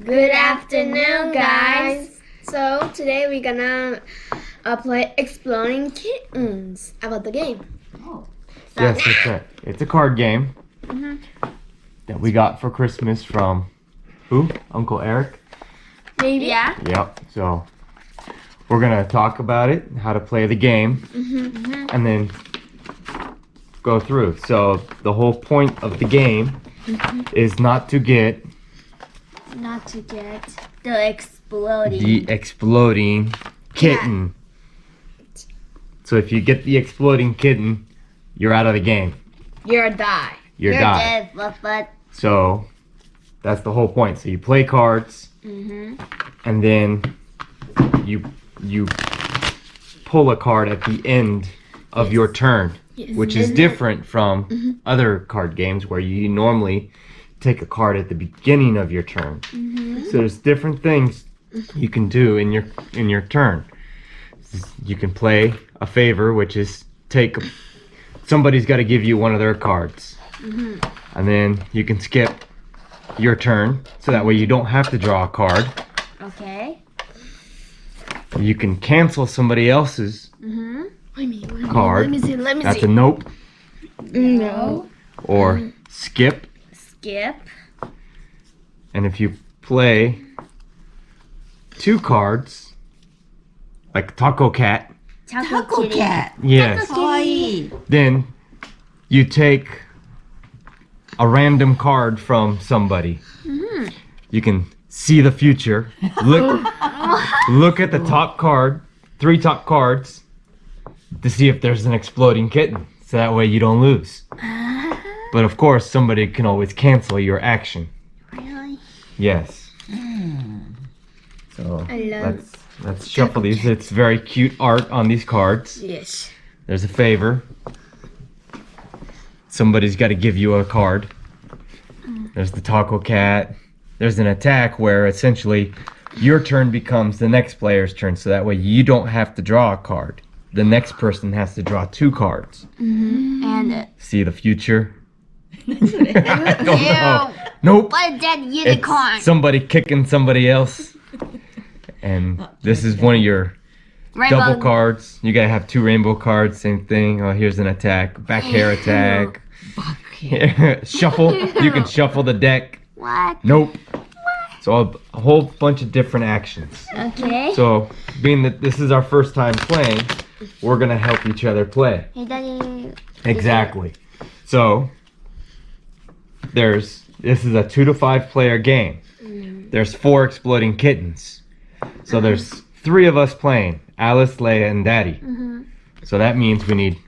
Good afternoon, guys. So today we're gonna play Exploding Kittens about the game. Oh. Yes, that's right. It's a card game that we got for Christmas from who? Uncle Eric? Maybe. Yeah. Yep. So we're gonna talk about it, how to play the game, and then go through. So the whole point of the game is not to get the exploding. the exploding kitten. So if you get the exploding kitten, you're out of the game. You're die. You're die. dead, but So that's the whole point. So you play cards, and then you pull a card at the end of your turn, which is different from other card games where you normally take a card at the beginning of your turn. So there's different things you can do in your turn. You can play a favor, which is somebody's got to give you one of their cards, and then you can skip your turn, so that way you don't have to draw a card. okay. You can cancel somebody else's card. Let me see. That's a nope. No. Or skip. Skip. And if you play two cards, like Taco Cat, Taco Kitty. yes, かわいい then you take a random card from somebody. You can see the future. Look at the top card, 3 top cards, to see if there's an exploding kitten. So that way you don't lose. But of course, somebody can always cancel your action. Really? Yes. So I love let's shuffle these. It's very cute art on these cards. Yes. There's a favor. Somebody's got to give you a card. There's the Taco Cat. There's an attack where essentially your turn becomes the next player's turn, so that way you don't have to draw a card. The next person has to draw 2 cards. And See the future? I don't know. Nope. what dead It's unicorn? somebody kicking somebody else. And this is one of your double cards. You gotta have 2 rainbow cards, same thing. Oh, here's an attack. Back hair attack. Shuffle. You can shuffle the deck. What? Nope. So a whole bunch of different actions. Okay. So being that this is our first time playing, we're gonna help each other play. Exactly. So this is a 2 to 5 player game. There's 4 exploding kittens. So there's 3 of us playing, Alice, Leia, and Daddy. So that means we need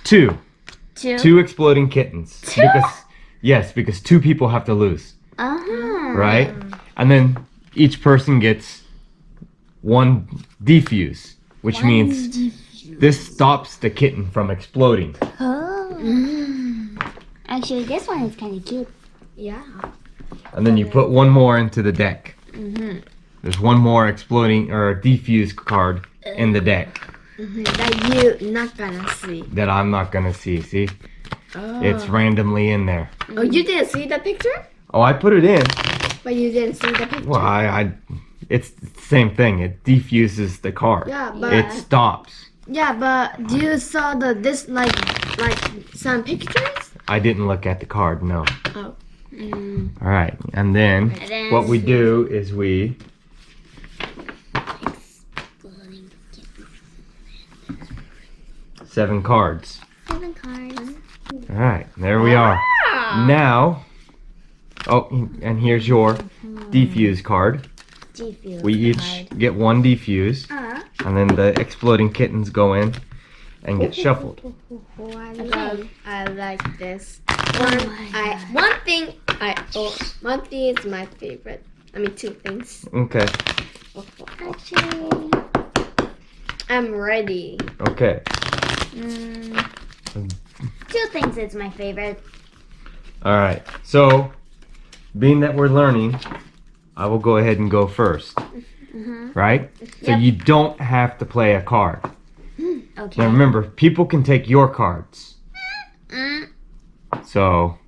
2 exploding kittens. Because 2 people have to lose, right? And then each person gets 1 defuse, which means this stops the kitten from exploding. Actually, this one is kind of cute. Yeah. And then you put 1 more into the deck. There's 1 more exploding or defuse card in the deck That you're not gonna see. that I'm not gonna see. See? Oh. It's randomly in there. Oh, you didn't see the picture? Oh, I put it in. But you didn't see the picture. Well, it's the same thing. It defuses the card. Yeah, but It stops. yeah, but do you saw this like some pictures? I didn't look at the card, no. Oh. All right, and then what we do is we 7 cards. 7 cards. All right, there we are. Now, oh, and here's your defuse card. Defuse We each get 1 defuse, and then the exploding kittens go in and get shuffled. I like this. my One thing is my favorite. I mean 2 things. Okay, Actually, I'm ready. okay. 2 things is my favorite. All right, so being that we're learning, I will go ahead and go first. Right? So you don't have to play a card. Okay. Now remember, people can take your cards. So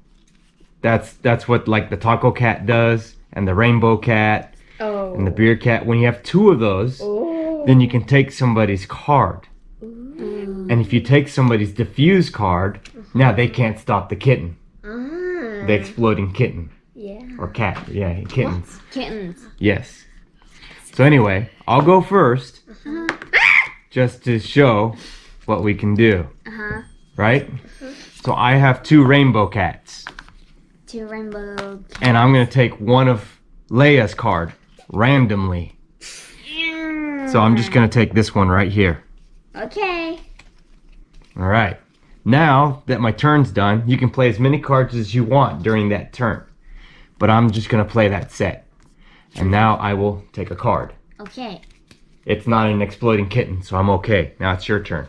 that's what like the Taco Cat does, and the rainbow cat Oh. and the beard cat. When you have 2 of those, Oh. then you can take somebody's card. Ooh. And if you take somebody's diffuse card, now they can't stop the kitten. Ah. The exploding kitten. Yeah. Or cat. Yeah, kittens. Kittens. Yes. So anyway, I'll go first. Just to show what we can do. Uh-huh. Right? So I have 2 rainbow cats. 2 rainbow cats. And I'm going to take one of Leia's card randomly. So I'm just going to take this one right here. Okay. All right. Now that my turn's done, you can play as many cards as you want during that turn. But I'm just going to play that set. And now I will take a card. Okay. It's not an exploding kitten, so I'm okay. Now it's your turn.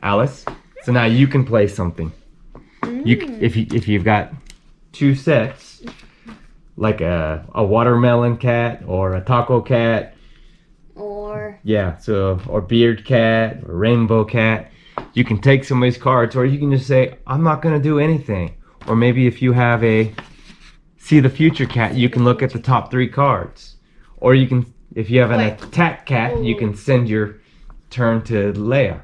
Alice, so now you can play something. If you've got 2 sets, like a watermelon cat or a taco cat, Or or beard cat or rainbow cat, you can take somebody's cards, or you can just say, I'm not gonna do anything. Or maybe if you have a see the future cat, you can look at the top 3 cards. Or you can, if you have an attack cat, you can send your turn to Leia.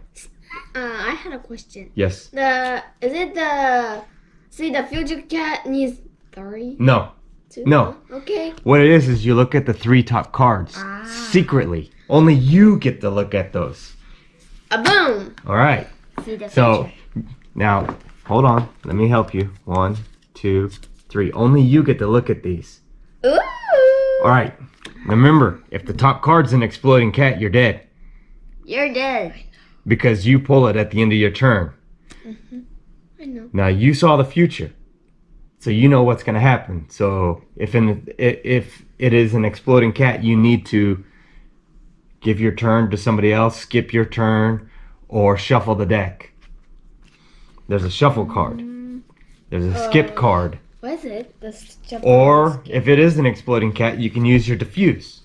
I had a question. Yes. See the future cat needs 3? No. 2? No. Okay. What it is you look at the 3 top cards secretly. Only you get to look at those. A boom. All right. see the So future. now, hold on. Let me help you. 1, 2, 3. Only you get to look at these. Ooh. All right. Remember, if the top card's an exploding cat, you're dead You're dead. because you pull it at the end of your turn. I know. Now you saw the future, so you know what's going to happen. So if it is an exploding cat, you need to give your turn to somebody else, skip your turn, or shuffle the deck. There's a shuffle card. There's a skip card. What is it? Or if it is an exploding cat, you can use your diffuse,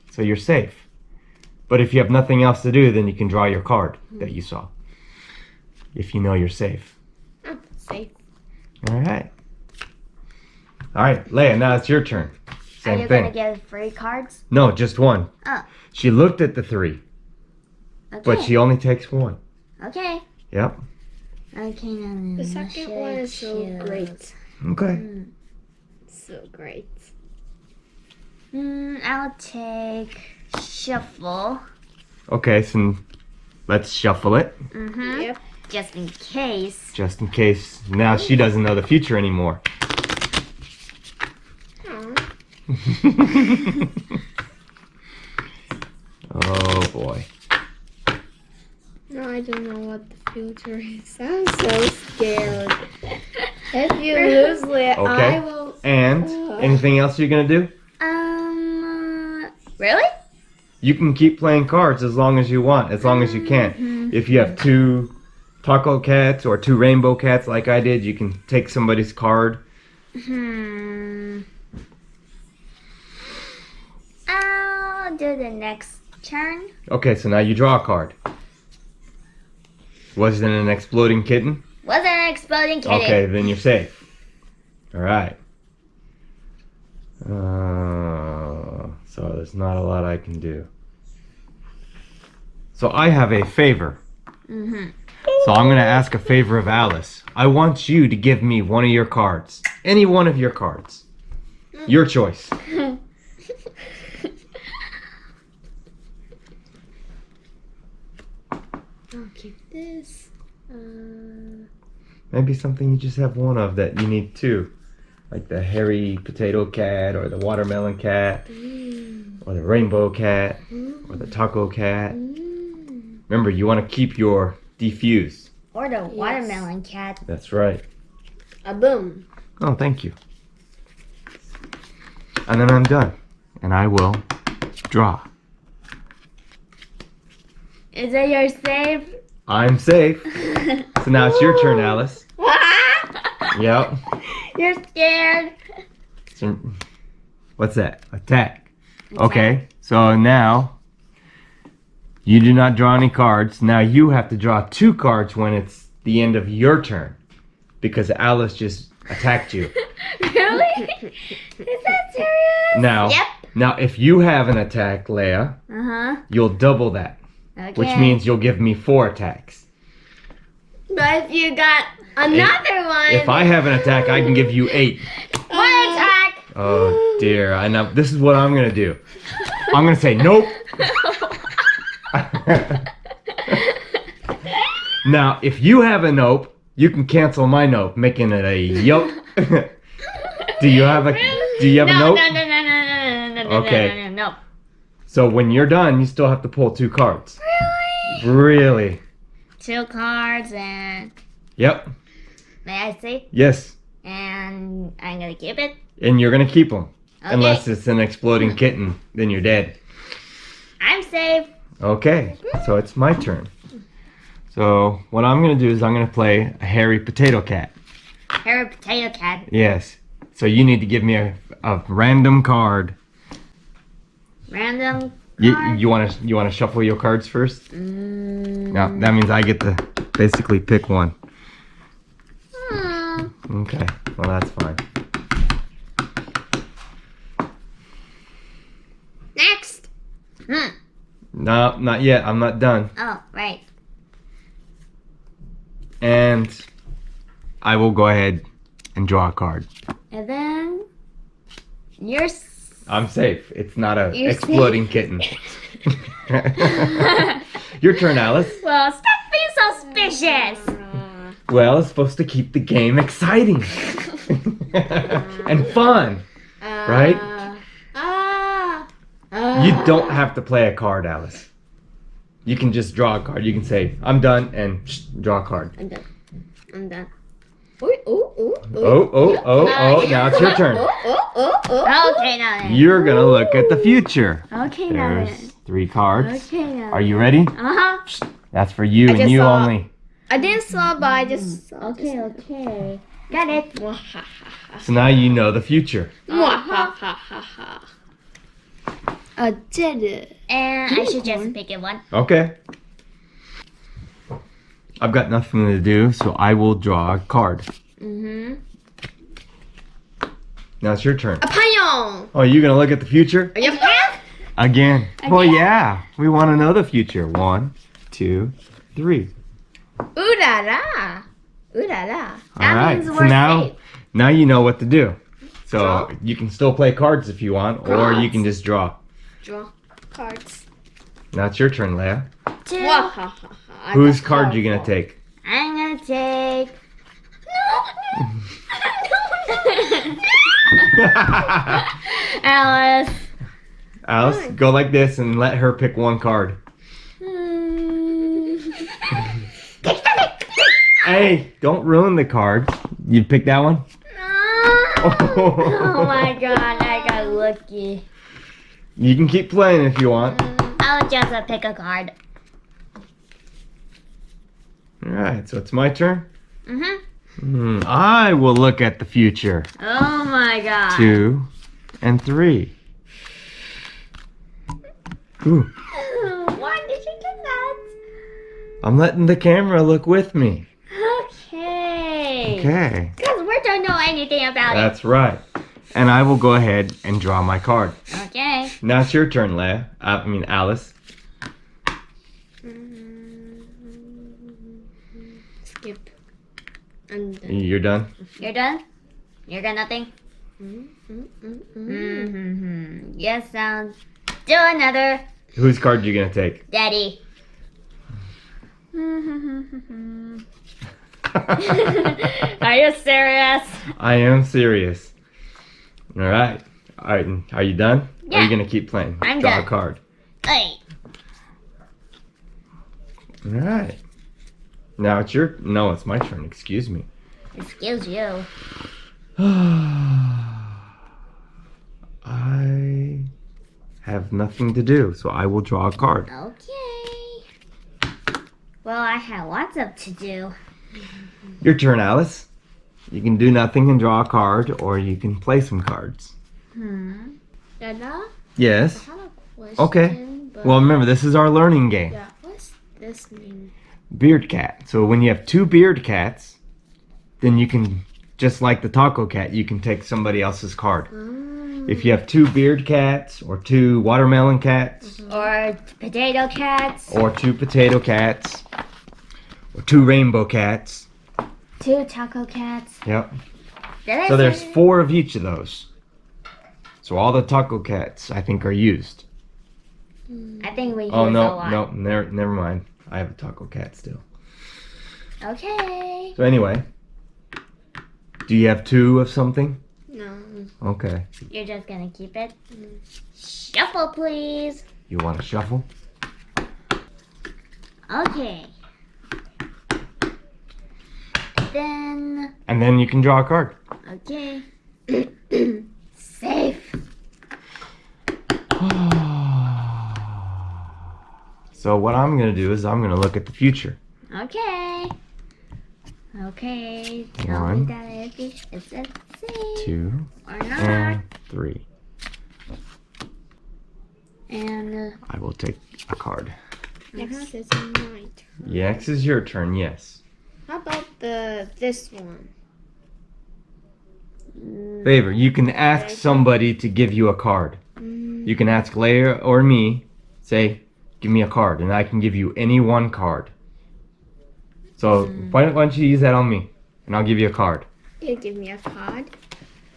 so you're safe. But if you have nothing else to do, then you can draw your card that you saw. If you know you're safe. Oh, safe. All right. All right, Leia, now it's your turn. Are Same you thing. gonna get 3 cards? No, just 1. Oh. She looked at the 3, Okay. but she only takes 1. Okay. Yep. Okay, now The second one is so great. Okay. So great. I'll take shuffle. Okay, so let's shuffle it, Mm-hmm. Yep. Just in case. just in case now she doesn't know the future anymore. Oh boy. No, I don't know what the future is. I'm so scared. If you lose, Leia, Okay. I will. And anything else you're gonna do? Really? You can keep playing cards as long as you want, as long as you can. If you have 2 taco cats or 2 rainbow cats like I did, you can take somebody's card. I'll do the next turn. Okay, so now you draw a card. Was it an exploding kitten? Wasn't an exploding kitten. Okay, then you're safe. All right. So there's not a lot I can do. So I have a favor. So I'm going to ask a favor of Alice. I want you to give me one of your cards. Any one of your cards. Your choice. I'll keep this. Maybe something you just have one of that you need 2. Like the hairy potato cat or the watermelon cat or the rainbow cat or the taco cat. Remember, you want to keep your diffuse. Or the watermelon cat. That's right. A boom. Oh, thank you. And then I'm done. And I will draw. Is it your safe? I'm safe. So now it's your turn, Alice. Yep. You're scared. So, what's that? Attack. Okay, so now you do not draw any cards. Now you have to draw 2 cards when it's the end of your turn. Because Alice just attacked you. Really? Really? Is that serious? Now, Yep. now if you have an attack, Leia, Uh-huh. you'll double that, Okay. which means you'll give me 4 attacks. But if you got another one. If I have an attack, I can give you 8. One attack. Oh dear, I know. This is what I'm gonna do. I'm gonna say nope. Now, if you have a nope, you can cancel my nope, making it a yup. Do you have a nope? No. Okay. No. So when you're done, you still have to pull 2 cards. Really? 2 cards and Yep. may I see? Yes. And I'm gonna keep it. And you're gonna keep them. Okay. Unless it's an exploding kitten, then you're dead. I'm safe. Okay, so it's my turn. So what I'm gonna do is I'm gonna play a hairy potato cat. Hairy potato cat. Yes. So you need to give me a random card. Random You, card. you wanna shuffle your cards first? No, that means I get to basically pick one. Okay, well that's fine. Next. No, not yet. I'm not done. Oh, right. And I will go ahead and draw a card. And then you're I'm safe. It's not a You're exploding kitten. Your turn, Alice. well, stop being suspicious. Well, it's supposed to keep the game exciting and fun, right? You don't have to play a card, Alice. You can just draw a card. You can say, I'm done, and draw a card. I'm done. I'm done. Ooh, ooh, ooh, Oh, now it's your turn. Okay, now then. You're gonna look at the future. Okay, now then. There's 3 cards. Okay, now. Are you ready? Uh-huh. That's for you I and just you saw- only. I didn't saw, but I just saw. Okay. Got it. So now you know the future. I did it. And I should just pick it one. Okay. I've got nothing to do, so I will draw a card. Now it's your turn. A paillon. Oh, you gonna look at the future? Yep. Again. Well, yeah. We want to know the future. 1, 2, 3. Ooh la la. Ooh la la. All right. means So we're now, safe. now you know what to do. So Draw. you can still play cards if you want, or you Cards. can just draw. Draw cards. Now it's your turn, Leia. 2. Whose card you gonna take? I'm gonna take. Alice. Alice, go like this and let her pick one card. Hey, don't ruin the card. You pick that one? Oh my god, I got lucky. You can keep playing if you want. I'll just pick a card. Alright, so it's my turn. Mm-hmm. I will look at the future. Oh my god. 2 and 3. Ooh, Why did you do that? I'm letting the camera look with me. Okay. Okay, Because we don't know anything about that's right. And I will go ahead and draw my card. it. Okay. Now it's your turn, Leia. Alice. Skip. I'm done. You're done? You're done? You got nothing? Mm-hmm. Yes, do another. Whose card are you gonna take? Daddy. Are you serious? I am serious. Alright. Alright, are you done? Or are Yeah. you gonna keep playing? I'm Draw done. a card. Hey. Alright. Now it's your... No, it's my turn. Excuse me. Excuse you. I have nothing to do, so I will draw a card. Okay. Well, I have lots of to do. Your turn, Alice. You can do nothing and draw a card, or you can play some cards. Dada, Yes. I have a question. Okay. But Well, remember, this is our learning game. yeah, what's this mean? Beard cat. So when you have 2 beard cats, then you can just like the taco cat, you can take somebody else's card. If you have 2 beard cats or 2 watermelon cats Or potato cats. or 2 potato cats or 2 rainbow cats. 2 taco cats. Yep. Did I So say there's that? 4 of each of those. So all the taco cats, I think, are used. I think we use Oh, a no, lot. no, never mind. I have a taco cat still. Okay. So anyway, do you have 2 of something? No. Okay. You're just gonna keep it? Shuffle, please. You want to shuffle? Okay. Then, And then you can draw a card. okay. Safe. So what I'm going to do is I'm going to look at the future. Okay. Okay. Tell 1, me that if it's a safe 2, or not. and 3. And I will take a card. Next is my turn. Next is your turn, yes. How about this one? Favor, you can ask somebody to give you a card. You can ask Leia or me, say, give me a card, and I can give you any one card. So why don't you use that on me, and I'll give you a card. You give me a card.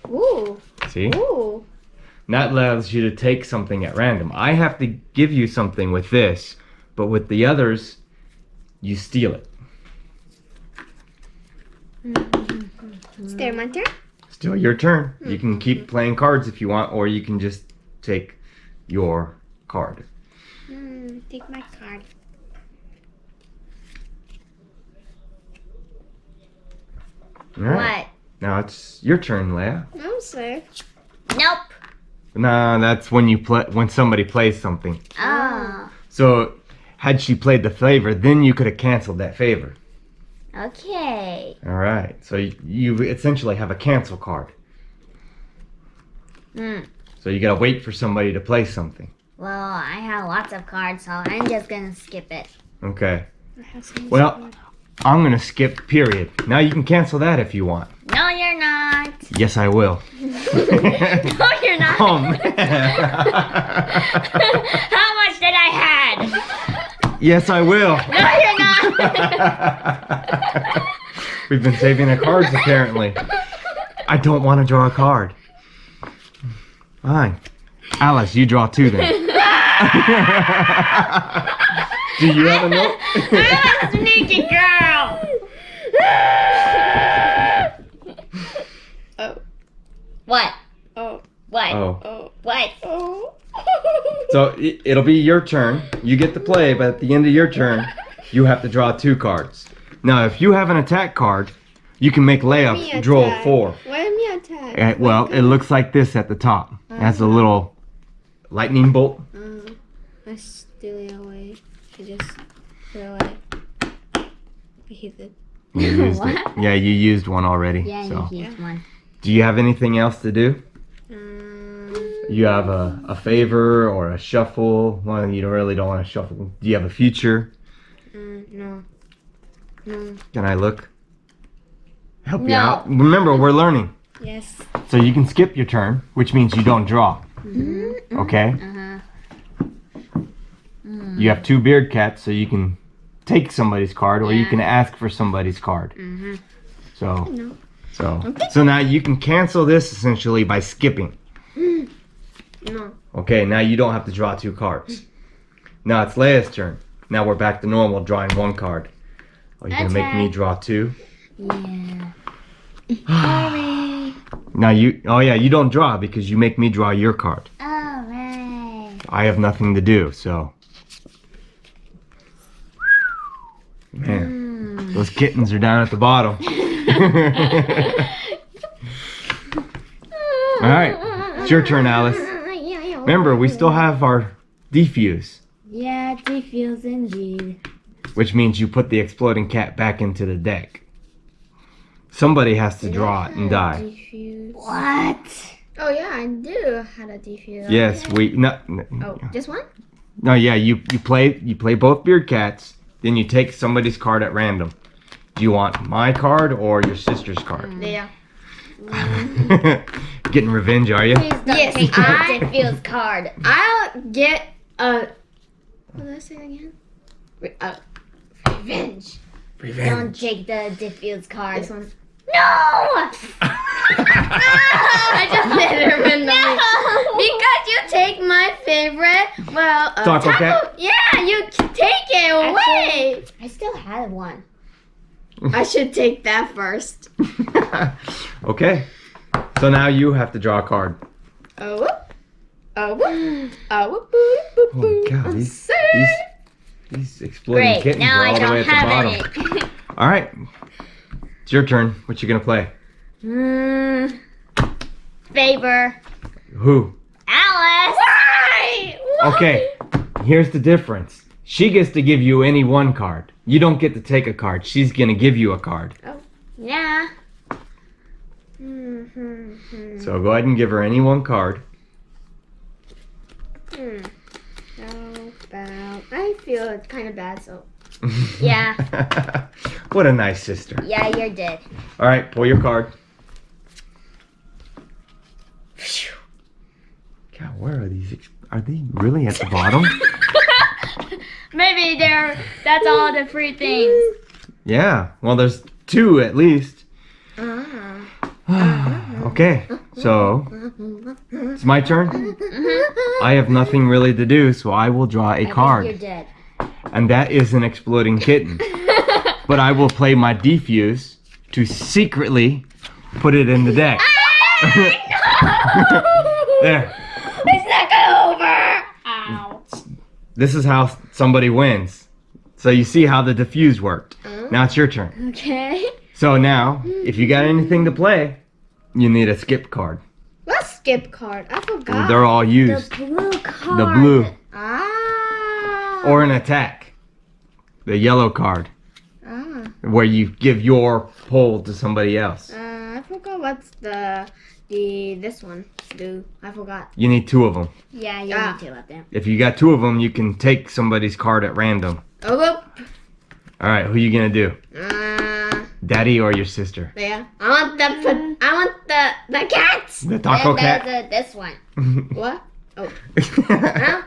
Ooh. See? Ooh. That allows you to take something at random. I have to give you something with this, but with the others, you steal it. Still my turn? Still your turn. You can keep playing cards if you want, or you can just take your card. Take my card. All right. Now it's your turn, Leia. I'm safe. what? Nope. Nah, that's when you play when somebody plays something. Oh. So, had she played the favor, then you could have canceled that favor. Okay. All right. So you essentially have a cancel card. So you gotta wait for somebody to play something. Well, I have lots of cards, so I'm just gonna skip it. Okay. I have some Well, I'm gonna skip period. Now you can cancel that if you want. No, you're not. Yes, I will. No, you're not. How much did I had? Yes, I will. No, you're not. We've been saving the cards apparently. I don't want to draw a card. Fine. Alice, you draw 2 then. Do you have a note? I'm a sneaky girl. Oh. What? Oh. What? Oh. Oh. What? Oh. So it'll be your turn. You get to play, but at the end of your turn, you have to draw 2 cards. Now, if you have an attack card, you can make Leia draw 4. What me attack? Well, it looks like this at the top. It has a little lightning bolt. I steal it away. I just throw it away. I hit it. You used it. What? Yeah, you used one already. Yeah, So, you used one. do you have anything else to do? You have a favor or a shuffle. Well, you really don't want to shuffle. Do you have a future? No. No. Can I look? Help you No. out. Remember, we're learning. Yes. So you can skip your turn, which means you don't draw. Okay? You have 2 beard cats, so you can take somebody's card or you can ask for somebody's card. So, No. so now you can cancel this essentially by skipping. No. Okay, now you don't have to draw 2 cards. Now it's Leia's turn. Now we're back to normal, drawing 1 card. Are you gonna make me draw 2? Yeah. Sorry. Now you don't draw because you make me draw your card. Alright. I have nothing to do, so. Man, those kittens are down at the bottom. All right, it's your turn, Alice. Remember, we still have our defuse, Yeah, defuse indeed. which means you put the exploding cat back into the deck. Somebody has to draw it and die. Defuse. What? Oh yeah, I do have a defuse. Yes, we no. Oh, just one? No, yeah, you play both beard cats, then you take somebody's card at random. Do you want my card or your sister's card? Yeah. Getting revenge, are you? Please don't Yes, take the I- diffuse card. I'll get a. What did I say again? Revenge. Don't take the diffuse card. This one. No! I just determined because you take my favorite. Well, Taco cat? Yeah, you take it away. I still had one. I should take that first. Okay. So now you have to draw a card. Oh, whoop. Oh, whoop. Oh, whoop, boop, boop, Oh boop. God, these exploding Great. kittens Now are I all the way don't at the have bottom. any. All right. It's your turn. What you gonna play? Favor. Who? Alice. Why? Okay. Here's the difference. She gets to give you any one card. You don't get to take a card. She's gonna give you a card. Yeah. So go ahead and give her any one card. How about I feel kind of bad, so Yeah. What a nice sister. Yeah, you're dead. All right, pull your card. God, where are these? Are they really at the bottom? Maybe that's all the free things. Yeah. Well, there's two at least. Okay, so it's my turn. I have nothing really to do, so I will draw a You're card, dead. and that is an exploding kitten. But I will play my defuse to secretly put it in the deck. There. it's not gonna over. Ow. This is how somebody wins. So you see how the diffuse worked. Now it's your turn. Okay. So now, if you got anything to play, you need a skip card. What skip card? I forgot. They're all used. The blue card. The blue. Ah. Or an attack. The yellow card. Ah. Where you give your pole to somebody else. I forgot what's this one do. I forgot. You need two of them. Yeah, you Ah. need two of them. If you got two of them, you can take somebody's card at random. Oh, whoop. All right, who you gonna do? Daddy or your sister? Yeah. I want the cats. The taco And cat? there's this one. What? Oh. Huh?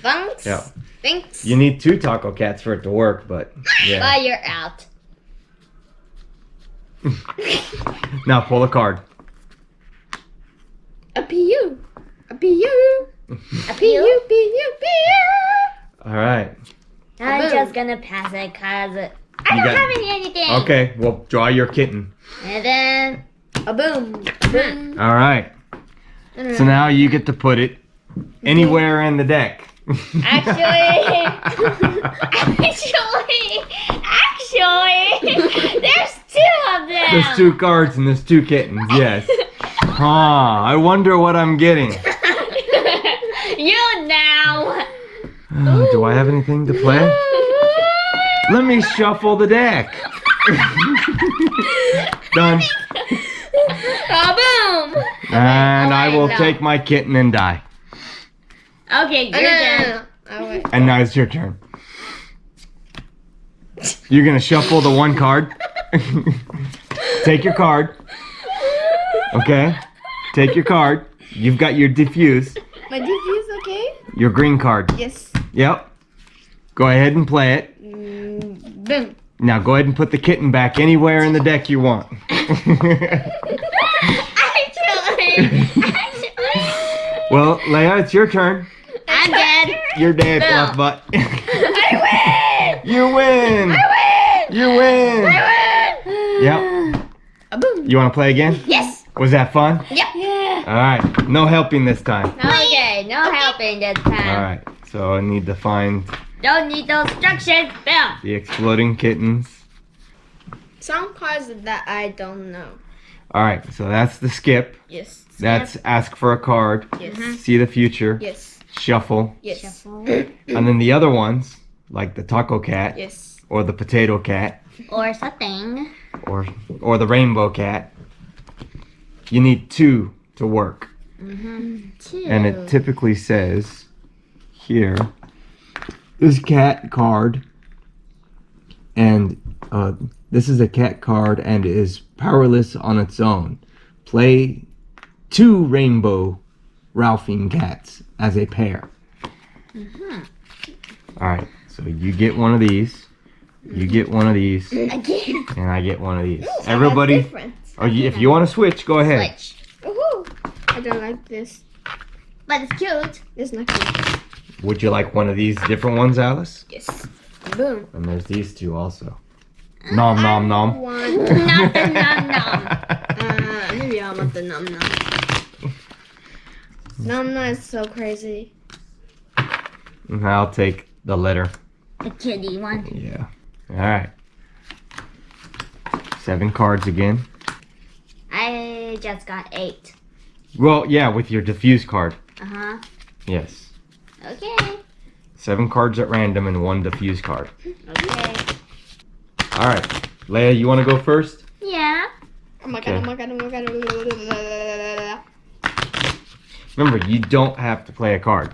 Thanks. Yeah. Thanks. You need two taco cats for it to work, but yeah. But you're out. Now pull a card. A PU. A PU. A PU. PU. All right. I'm Boom. just gonna pass it because I You don't got- have anything. Okay, well, draw your kitten. And then A boom. A boom. All right. So now you get to put it anywhere in the deck. actually, there's two of them. There's two cards and there's two kittens, yes. I wonder what I'm getting. You now. Do I have anything to play? Let me shuffle the deck. Done. A boom. And I will no. take my kitten and die. Okay, you're dead. No. And now it's your turn. You're gonna shuffle the one card. Take your card. Okay? Take your card. You've got your diffuse. My diffuse, okay? Your green card. Yes. Yep. Go ahead and play it. Boom. Now go ahead and put the kitten back anywhere in the deck you want. Actually. Well, Leia, it's your turn. I'm dead. You're dead, No. fluff butt. I You win! You win! Yep. A boom. You want to play again? Yes. Was that fun? Yep. Yeah. All right. No helping this time. Okay, no helping this time. All right. So I need to find Don't need those instructions. Boom. the exploding kittens. Some cards that I don't know. All right. So that's the skip. Yes. That's ask for a card. Yes. See the future. Yes. Shuffle. Yes. And then the other ones, like the taco cat Yes. or the potato cat Or something. or the rainbow cat, you need two to work. Two. And it typically says here, this cat card, and this is a cat card and is powerless on its own. play 2 rainbow Ralphine cats as a pair. Alright, so you get one of these. You get one of these. Again. And I get one of these. Ooh, Everybody, different. if you want to switch, go ahead. Switch. Woohoo! I don't like this. But it's cute. It's not cute. Would you like one of these different ones, Alice? Yes. Boom. And there's these 2 also. Nom nom nom. One. Not the nom nom. Maybe I want the nom nom. Nom nom is so crazy. And I'll take the letter. The kitty one. Yeah. Alright. 7 cards again. I just got 8. Well, yeah, with your diffuse card. Uh-huh. Yes. Okay. 7 cards at random and 1 diffuse card. Okay. Alright. Leia, you want to go first? Yeah. Oh my god, oh my god, oh my god. Remember, you don't have to play a card.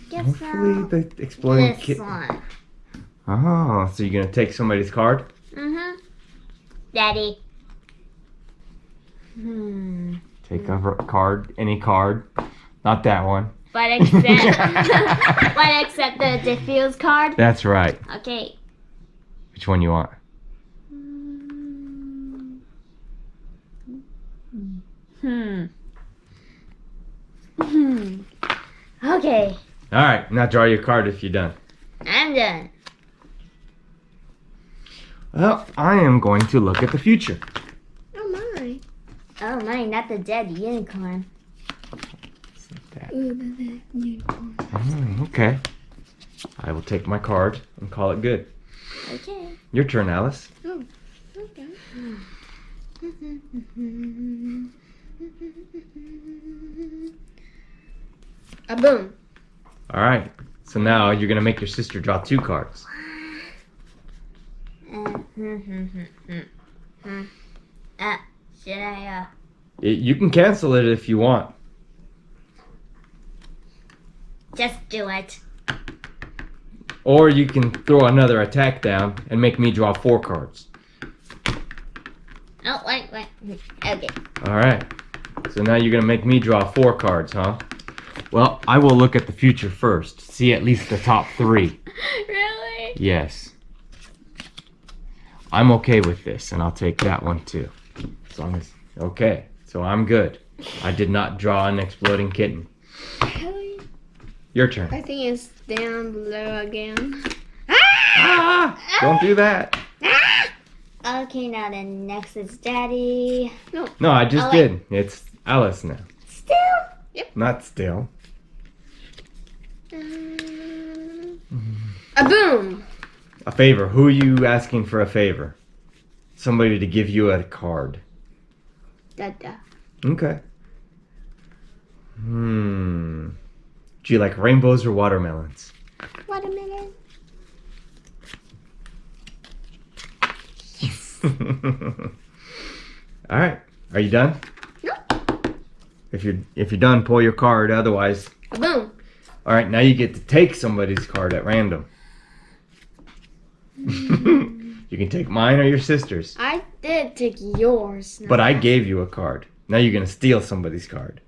Guess Hopefully so. the exploding This kitten. one. Oh, so you're going to take somebody's card? Mm-hmm. Daddy. Take a card, any card. Not that one. But except the diffuse card. That's right. Okay. Which one you want? Okay. Alright, now draw your card if you're done. I'm done. Well, I am going to look at the future. Oh my. Oh my, not the dead unicorn. That. Ooh, the unicorn. Oh, okay. I will take my card and call it good. Okay. Your turn, Alice. Oh, okay. A boom. Alright, so now you're going to make your sister draw 2 cards. Should I, You can cancel it if you want. just do it? Or you can throw another attack down and make me draw 4 cards. Oh, wait. Okay. Alright, so now you're going to make me draw 4 cards, huh? Well, I will look at the future first. See at least the top 3. Really? Yes. I'm okay with this, and I'll take that one too. As long as... Okay, so I'm good. I did not draw an exploding kitten. Really? Your turn. I think it's down below again. Ah! Don't do that. Okay, now then next is Daddy. No, I just Oh, wait. did. It's Alice now. Still? Not still. A boom. A favor. Who are you asking for a favor? Somebody to give you a card. Dada. Okay. Do you like rainbows or watermelons? Watermelon. All right. Are you done? No. If you're done, pull your card. Otherwise, A boom. all right. Now you get to take somebody's card at random. You can take mine or your sister's. I did take yours. But I gave you a card. Now you're gonna steal somebody's card.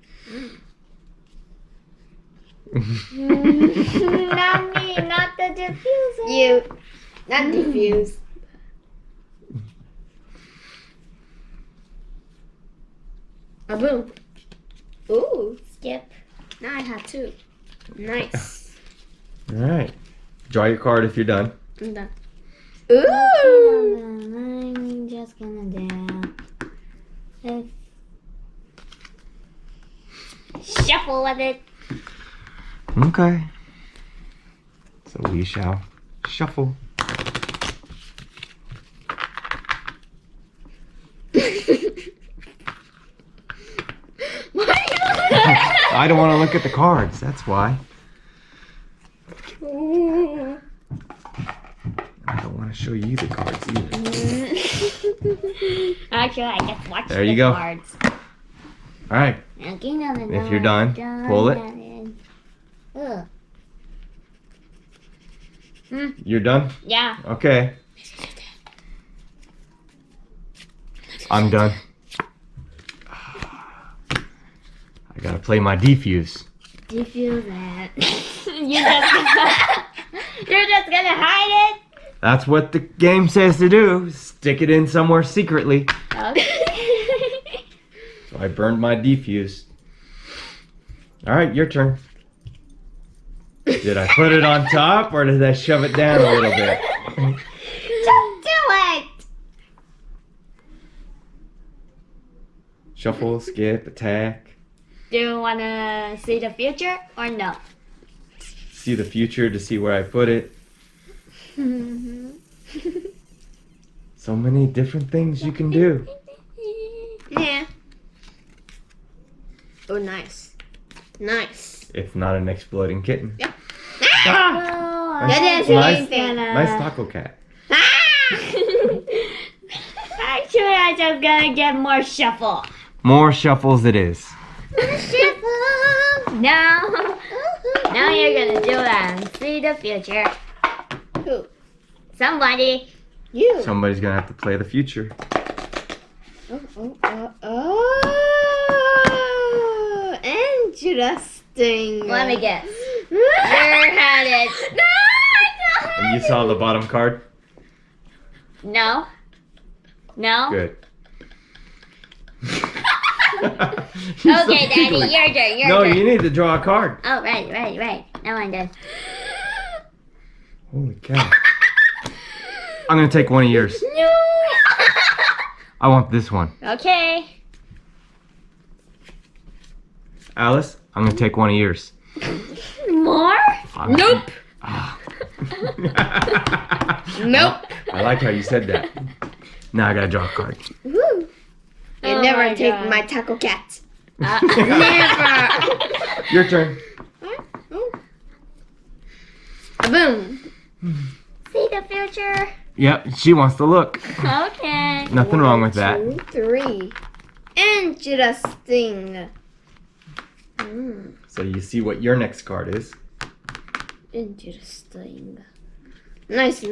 Not me, not the diffuser. You. Not diffuse. A boom. Ooh. Skip. Now I have 2. Nice. All right. Draw your card if you're done. I'm done. Ooh. Ooh. I'm just gonna do shuffle with it. Okay. So we shall shuffle. I don't want to look at the cards. That's why. I don't want to show you the cards either. Actually, I just watched There the you go. cards. All right. Okay, now then, If you're done, pull it. Ugh. You're done? Yeah. Okay. I'm done. I gotta play my defuse. Defuse it. You're just gonna hide it? That's what the game says to do. Stick it in somewhere secretly. Okay. So I burned my defuse. Alright, your turn. Did I put it on top or did I shove it down a little bit? Just do it! Shuffle, skip, attack. Do you wanna see the future or no? See the future to see where I put it. So many different things you can do. Yeah. Oh, nice. Nice. It's not an exploding kitten. Yeah. Oh, That I'm didn't nice. say anything. Nice taco cat. Actually, I'm just gonna get more shuffle. More shuffles it is. Shuffle! Now you're gonna do and see the future. Who? Somebody. You. Somebody's gonna have to play the future. Oh, interesting. Let me guess. You had it. No, I don't. And you saw the bottom card? No. No. Good. Okay, Daddy, your turn. Your No, turn. you need to draw a card. Oh, right. Now I'm done. Holy cow. I'm gonna take one of yours. No. I want this one. Okay. Alice, I'm gonna take one of yours. More? Nope. Ah. Nope. I like how you said that. Now I gotta draw a card. Woo. You Oh never my take God. my taco cat. Never. Your turn. Boom. See the future. Yep, she wants to look. Okay. Nothing wrong with that. 1, 2, 3. Interesting. So you see what your next card is. Interesting. Nice.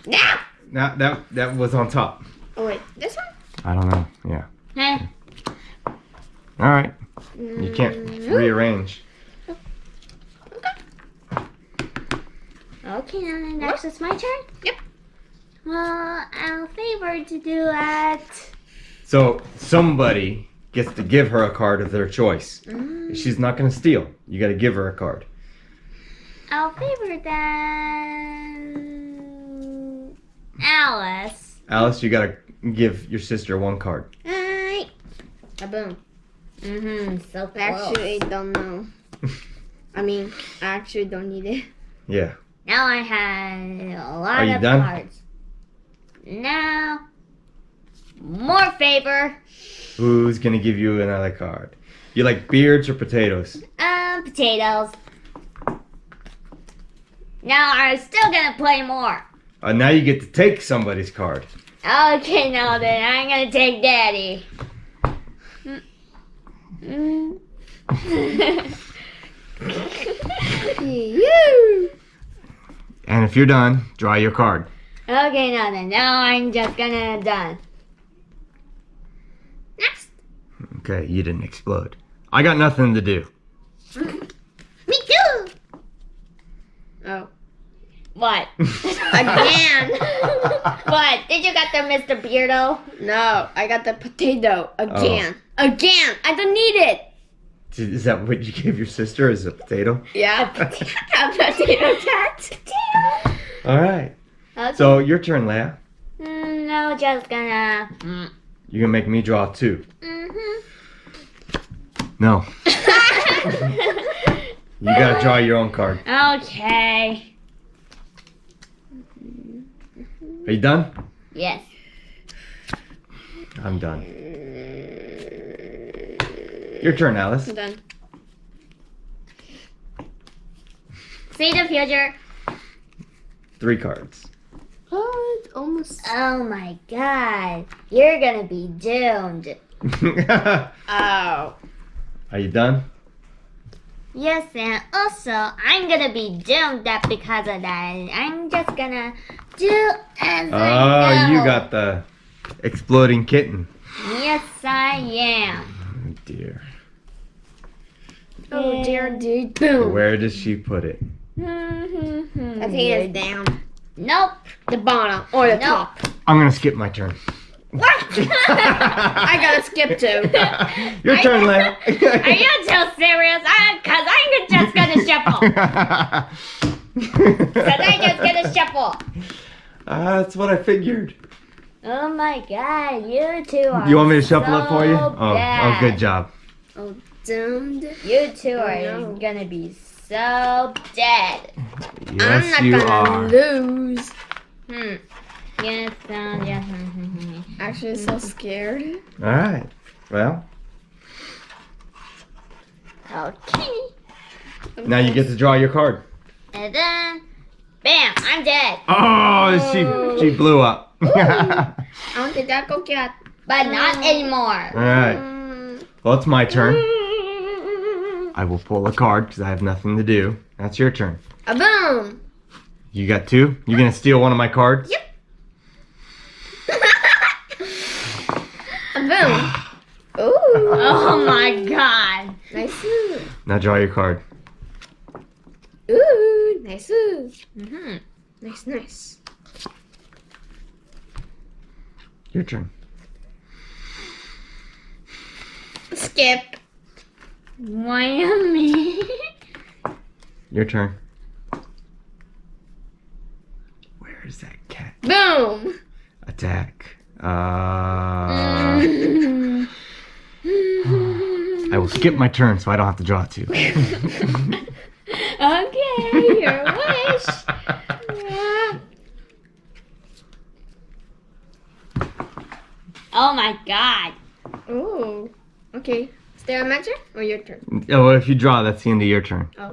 Yeah. Now that was on top. Oh wait, this one? I don't know. Yeah. Hey. All right. You can't rearrange. Okay, now next is my turn? Yep. Well, I'll favor to do that. So somebody gets to give her a card of their choice. She's not gonna steal. You gotta give her a card. I'll favor that. Alice. Alice, you gotta give your sister one card. Alright. Boom. So I actually don't know. I actually don't need it. Yeah. Now I have a lot Are you of done? cards. Now, more favor. Who's gonna give you another card? You like beards or potatoes? Potatoes. Now I'm still gonna play more. Now you get to take somebody's card. Okay, now then, I'm gonna take Daddy. You. And if you're done, draw your card. Okay, now then, now I'm just gonna done. Next. Okay, you didn't explode. I got nothing to do. Me too. Oh. What? Again. What? Did you got the Mr. Beardo? No, I got the potato again. Again. I don't need it. Is that what you gave your sister? Is a potato? Yeah. A potato cat. All right. Okay. So your turn, Leia. No, just gonna. You're gonna make me draw two. Mm-hmm. No. You gotta draw your own card. Okay. Are you done? Yes. I'm done. Your turn, Alice. I'm done. See the future. 3 cards. Oh, it's almost. Oh my God. You're gonna be doomed. Oh. Are you done? Yes, and also I'm gonna be doomed that because of that. I'm just gonna do as I Oh, go. you got the exploding kitten. Yes, I am. dear. Oh dear, dude. Boom. Where does she put it? I think it's down. Nope. The bottom or the Nope. top. I'm gonna skip my turn. What? I gotta skip too. Your turn, Leia. Are you too serious? Cause I'm just gonna shuffle. Cause I'm just gonna shuffle. That's what I figured. Oh my god, you two are You want me to shuffle it for you? so Oh, bad. good job. Oh, doomed. You two are no. gonna be so dead. Yes, I'm you not gonna are. lose. Yes, yes. Actually, so scared. All right. Well, Okay. now you get to draw your card. And then, bam, I'm dead. Oh, she blew up. All I wanted that go cat. But not anymore. right. Well, it's my turn. I will pull a card because I have nothing to do. That's your turn. A boom. You got two? You gonna steal one of my cards? Yep. A boom. Ooh. Oh my god. Nice. Now draw your card. Ooh. Nice. Mm-hmm. Nice, nice. Your turn. Skip. Why me? Your turn. Where is that cat? Boom. Attack. I will skip my turn so I don't have to draw two. Okay, your wish. Oh my god. Ooh. Okay. Is there a matcher or your turn? Oh, well, if you draw, that's the end of your turn. Oh.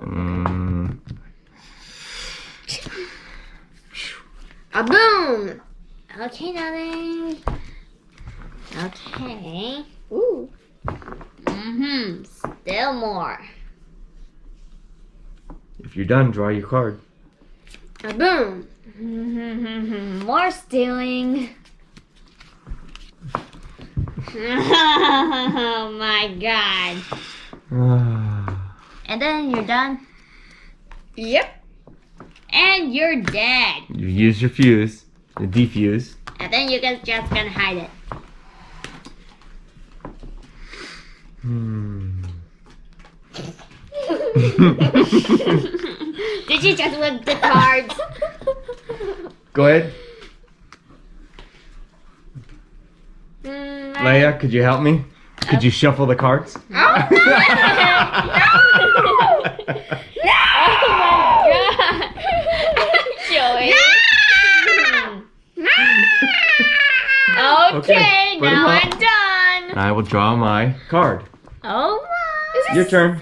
A boom. Okay, darling. Okay. Ooh. Still more. If you're done, draw your card. A boom. More stealing. Oh my god. And then you're done. Yep. And you're dead. You use your fuse, the defuse. And then you guys just gonna hide it. Did you just whip the cards? Go ahead. Leia, could you help me? Could you shuffle the cards? Joey. Okay, put 'em now up. I'm done. I will draw my card. Oh my. Your turn.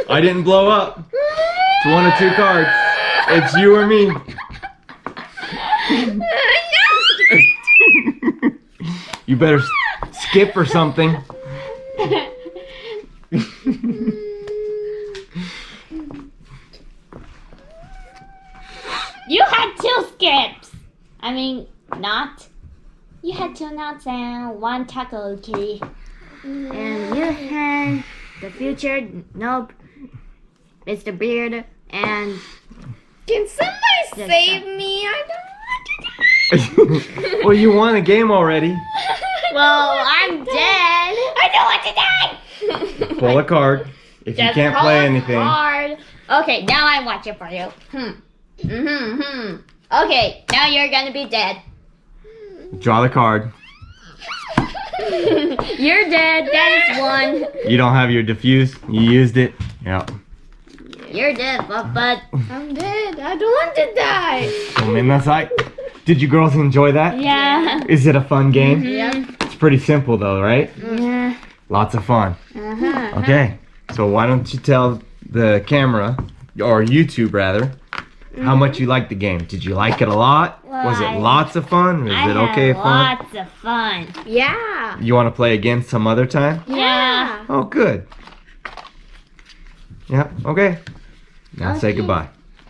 I didn't blow up. It's one of two cards. It's you or me. You better skip or something. You had two skips. I mean, not. You had two nuts and one taco key. And you had the future, nope, Mr. Beard, and... Can somebody Yes, save me? I don't want to die. Well, you won a game already. Well, I'm dead. I don't want to die. Pull a card. If you can't play anything. Hard. Okay, now I'm watching for you. Okay, now you're gonna be dead. Draw the card. You're dead. That is one. You don't have your diffuse. You used it. Yep. You're dead, but I'm dead. I don't want to die. Did you girls enjoy that? yeah. Is it a fun game? Yep. It's pretty simple though, right? Yeah. Lots of fun. Uh-huh. Okay. So why don't you tell the camera, or YouTube rather, how much you liked the game? Did you like it a lot? Was it lots of fun? Was it okay had fun? lots of fun. Yeah. You want to play again some other time? Yeah. Oh, good. Yeah, okay. Now say Okay. goodbye.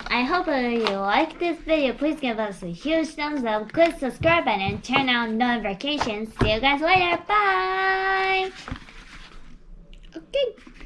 I hope you like this video. Please give us a huge thumbs up, click subscribe button, and turn on notifications. See you guys later. Bye. Okay.